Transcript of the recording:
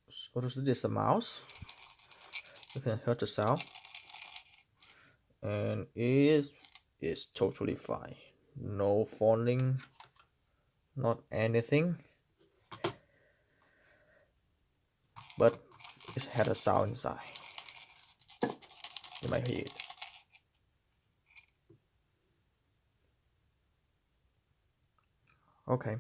So this is the mouse. You can hear the sound, and it is totally fine. No falling, not anything, but it had a sound inside. You might hear it. Okay.